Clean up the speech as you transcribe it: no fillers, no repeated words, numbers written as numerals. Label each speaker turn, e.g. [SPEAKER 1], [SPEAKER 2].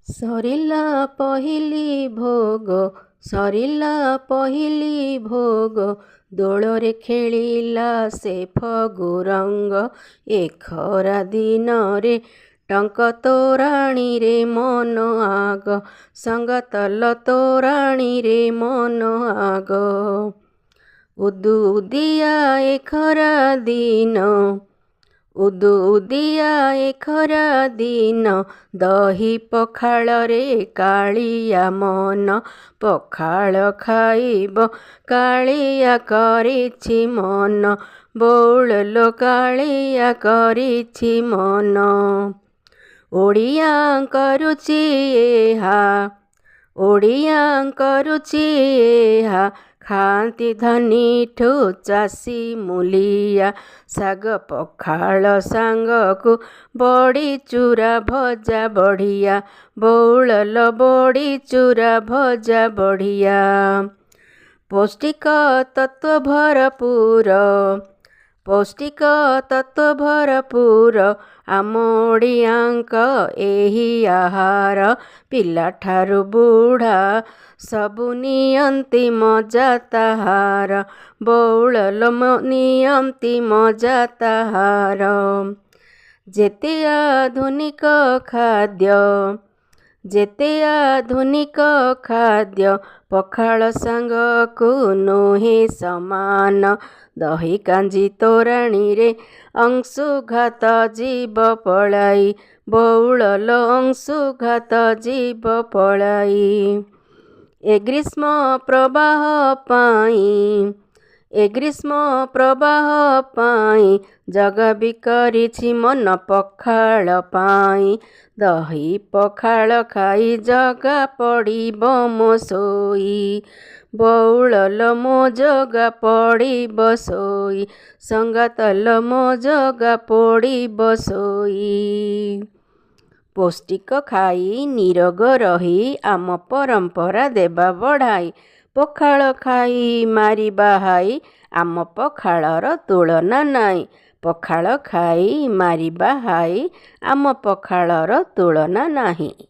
[SPEAKER 1] सरिला पहिली भोग सरिला पहिली भोग दोଳରେ ଖେଳିଲା ସେ ଫଗୁ ରଙ୍ଗ ଏ ଖରା ଦିନରେ ଟଙ୍କ ତୋରାଣୀରେ ମନ ଆଗ ସଙ୍ଗତଲ ତୋରାଣୀରେ ମନ ଆଗ ଉଦୁଉଦିଆ ଏ ଖରା ଦିନ ଉଦୁଉଦିଆ ଏ ଖରା ଦିନ ଦହି ପଖାଳରେ କାଳିଆ ମନ ପଖାଳ ଖାଇବ କାଳିଆ କରିଛି ମନ ବଉଳ ଲୋ କାଳିଆ କରିଛି ମନ ଓଡ଼ିଆଙ୍କ ରୁଚି ଏହା ଓଡ଼ିଆଙ୍କ ରୁଚି ଏହା ଖାଆନ୍ତି ଧନୀଠୁ ଚାଷୀ ମୂଲିଆ ଶାଗ ପଖାଳ ସାଙ୍ଗକୁ ବଡ଼ି ଚୁରା ଭଜା ବଢ଼ିଆ ବଉଳ ଲୋ ବଡ଼ି ଚୁରା ଭଜା ବଢ଼ିଆ ପୌଷ୍ଟିକ ତତ୍ତ୍ୱ ଭରପୁର ପୌଷ୍ଟିକ ତତ୍ତ୍ୱ ଭରପୁର ଆମ ଓଡ଼ିଆଙ୍କ ଏହି ଆହାର ପିଲାଠାରୁ ବୁଢ଼ା ସବୁ ନିଅନ୍ତି ମଜା ତାହାର ବଉଳ ଲୋ ନିଅନ୍ତି ମଜା ତାହାର ଯେତେ ଆଧୁନିକ ଖାଦ୍ୟ ପଖାଳ ସାଙ୍ଗକୁ ନୁହେଁ ସମାନ ଦହି କାଞ୍ଜି ତୋରାଣୀରେ ଅଂଶୁଘାତ ଯିବ ପଳାଇ ବଉଳ ଲୋ ଅଂଶୁଘାତ ଯିବ ପଳାଇ ଏ ଗ୍ରୀଷ୍ମ ପ୍ରବାହ ପାଇଁ ଜଗା ବି କରିଛି ମନ ପଖାଳ ପାଇଁ ଦହି ପଖାଳ ଖାଇ ଜଗା ପଡ଼ିବ ମୋ ଶୋଇ ବଉଳ ଲୋ ମୋ ଜଗା ପଡ଼ିବ ଶୋଇ ସଙ୍ଗାତଲ ମୋ ଜଗା ପଡ଼ିବ ଶୋଇ ପୌଷ୍ଟିକ ଖାଇ ନିରୋଗ ରହି ଆମ ପରମ୍ପରା ଦେବା ବଢ଼ାଇ ପଖାଳ ଖାଇ ମାରିବା ହାଇ ଆମ ପଖାଳର ତୁଳନା ନାହିଁ ପଖାଳ ଖାଇ ମାରିବା ହାଇ ଆମ ପଖାଳର ତୁଳନା ନାହିଁ।